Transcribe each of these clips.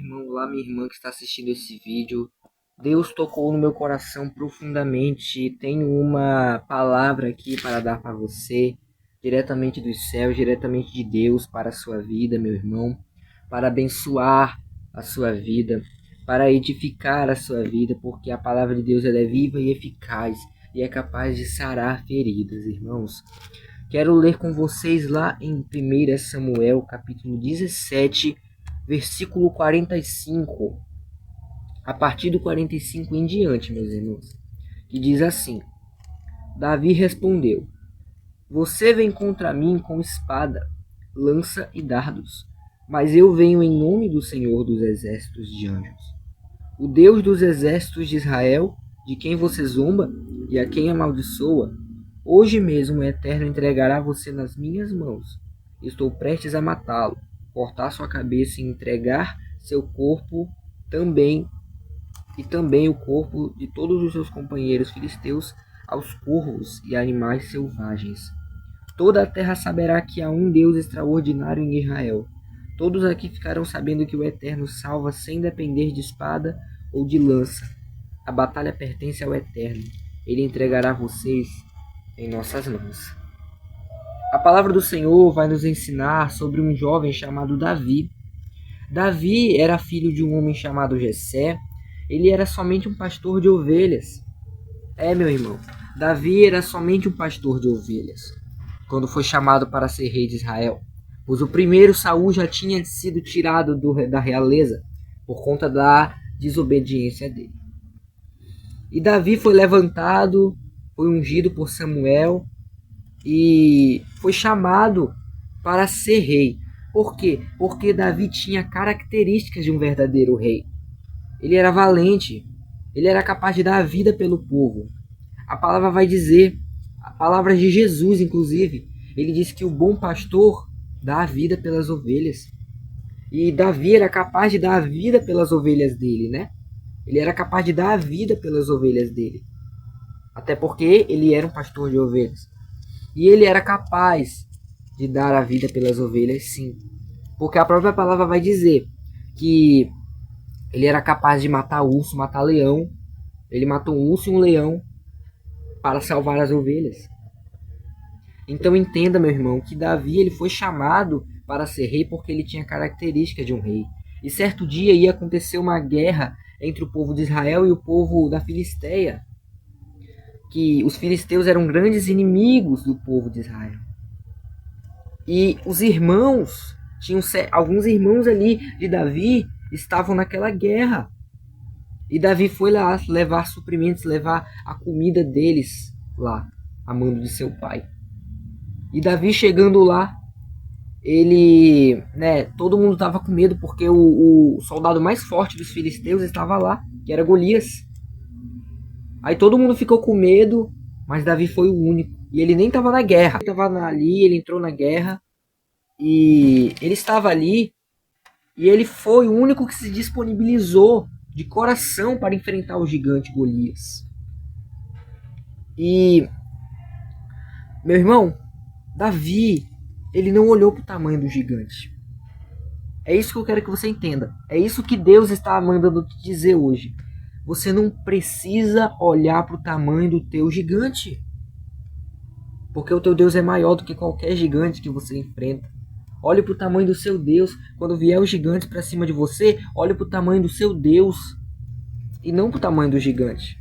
irmão, olá, minha irmã que está assistindo esse vídeo. Deus tocou no meu coração profundamente. Tenho uma palavra aqui para dar para você, diretamente dos céus, diretamente de Deus para a sua vida, meu irmão, para abençoar a sua vida, para edificar a sua vida, porque a palavra de Deus ela é viva e eficaz e é capaz de sarar feridas, irmãos. Quero ler com vocês lá em 1 Samuel, capítulo 17, versículo 45, a partir do 45 em diante, meus irmãos, que diz assim: Davi respondeu: Você vem contra mim com espada, lança e dardos, mas eu venho em nome do Senhor dos exércitos de anjos, o Deus dos exércitos de Israel, de quem você zomba e a quem amaldiçoa. Hoje mesmo o Eterno entregará você nas minhas mãos. Estou prestes a matá-lo, cortar sua cabeça e entregar seu corpo também, e também o corpo de todos os seus companheiros filisteus aos corvos e animais selvagens. Toda a terra saberá que há um Deus extraordinário em Israel. Todos aqui ficarão sabendo que o Eterno salva sem depender de espada ou de lança. A batalha pertence ao Eterno. Ele entregará vocês em nossas mãos. A palavra do Senhor vai nos ensinar sobre um jovem chamado Davi. Davi era filho de um homem chamado Jessé. Ele era somente um pastor de ovelhas. Meu irmão, Davi era somente um pastor de ovelhas quando foi chamado para ser rei de Israel, pois o primeiro Saul já tinha sido tirado da realeza por conta da desobediência dele. E Davi foi levantado, foi ungido por Samuel e foi chamado para ser rei. Por quê? Porque Davi tinha características de um verdadeiro rei. Ele era valente, ele era capaz de dar a vida pelo povo. A palavra vai dizer, a palavra de Jesus inclusive, ele diz que o bom pastor dá a vida pelas ovelhas. E Davi era capaz de dar a vida pelas ovelhas dele, né? Ele era capaz de dar a vida pelas ovelhas dele. Até porque ele era um pastor de ovelhas. E ele era capaz de dar a vida pelas ovelhas, sim. Porque a própria palavra vai dizer que ele era capaz de matar urso, matar leão. Ele matou um urso e um leão para salvar as ovelhas. Então entenda, meu irmão, que Davi ele foi chamado para ser rei porque ele tinha características de um rei. E certo dia ia acontecer uma guerra entre o povo de Israel e o povo da Filisteia. Que os filisteus eram grandes inimigos do povo de Israel. E os irmãos, alguns irmãos ali de Davi estavam naquela guerra. E Davi foi lá levar suprimentos, levar a comida deles lá, a mando de seu pai. E Davi chegando lá, ele, todo mundo estava com medo porque o soldado mais forte dos filisteus estava lá, que era Golias. Aí todo mundo ficou com medo, mas Davi foi o único. E ele nem estava na guerra. Ele estava ali, ele entrou na guerra. E ele estava ali. E ele foi o único que se disponibilizou de coração para enfrentar o gigante Golias. E, meu irmão, Davi, ele não olhou para o tamanho do gigante. É isso que eu quero que você entenda. É isso que Deus está mandando te dizer hoje. Você não precisa olhar para o tamanho do teu gigante. Porque o teu Deus é maior do que qualquer gigante que você enfrenta. Olhe para o tamanho do seu Deus. Quando vier os gigantes para cima de você, olhe para o tamanho do seu Deus. E não para o tamanho do gigante.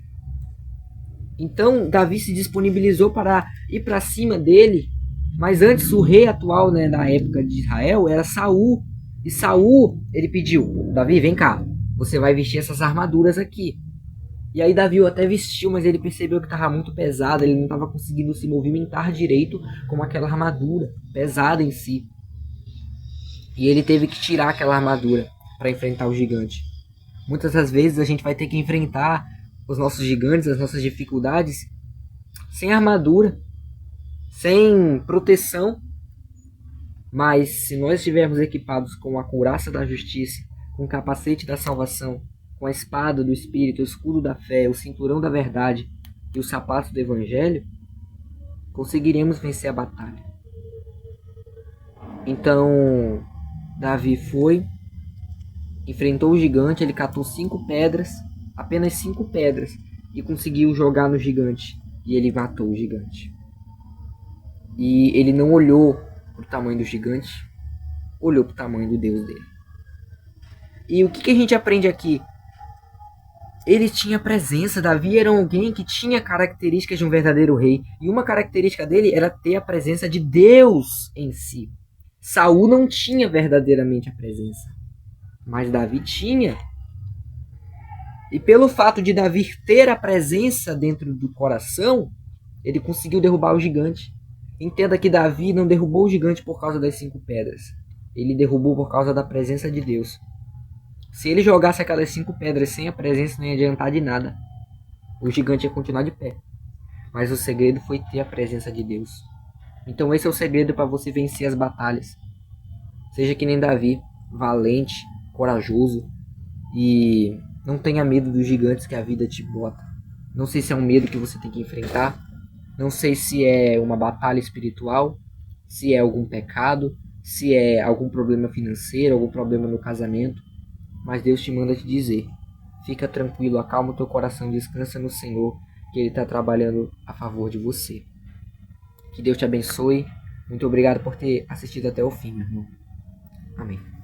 Então, Davi se disponibilizou para ir para cima dele. Mas antes, o rei atual, da época de Israel era Saul. E Saul, ele pediu: Davi, vem cá. Você vai vestir essas armaduras aqui. E aí Davi até vestiu, mas ele percebeu que estava muito pesado. Ele não estava conseguindo se movimentar direito com aquela armadura pesada em si. E ele teve que tirar aquela armadura para enfrentar o gigante. Muitas das vezes a gente vai ter que enfrentar os nossos gigantes, as nossas dificuldades, sem armadura, sem proteção. Mas se nós estivermos equipados com a couraça da justiça, com o capacete da salvação, com a espada do Espírito, o escudo da fé, o cinturão da verdade e os sapatos do Evangelho, conseguiremos vencer a batalha. Então, Davi foi, enfrentou o gigante, ele catou 5 pedras, apenas 5 pedras, e conseguiu jogar no gigante. E ele matou o gigante. E ele não olhou para o tamanho do gigante, olhou para o tamanho do Deus dele. E o que a gente aprende aqui? Ele tinha presença. Davi era alguém que tinha características de um verdadeiro rei. E uma característica dele era ter a presença de Deus em si. Saul não tinha verdadeiramente a presença, mas Davi tinha. E pelo fato de Davi ter a presença dentro do coração, ele conseguiu derrubar o gigante. Entenda que Davi não derrubou o gigante por causa das 5 pedras. Ele derrubou por causa da presença de Deus. Se ele jogasse aquelas 5 pedras sem a presença, não ia adiantar de nada. O gigante ia continuar de pé. Mas o segredo foi ter a presença de Deus. Então esse é o segredo para você vencer as batalhas. Seja que nem Davi, valente, corajoso e não tenha medo dos gigantes que a vida te bota. Não sei se é um medo que você tem que enfrentar. Não sei se é uma batalha espiritual, se é algum pecado, se é algum problema financeiro, algum problema no casamento. Mas Deus te manda te dizer, fica tranquilo, acalma o teu coração, descansa no Senhor, que Ele está trabalhando a favor de você. Que Deus te abençoe. Muito obrigado por ter assistido até o fim, meu irmão. Amém.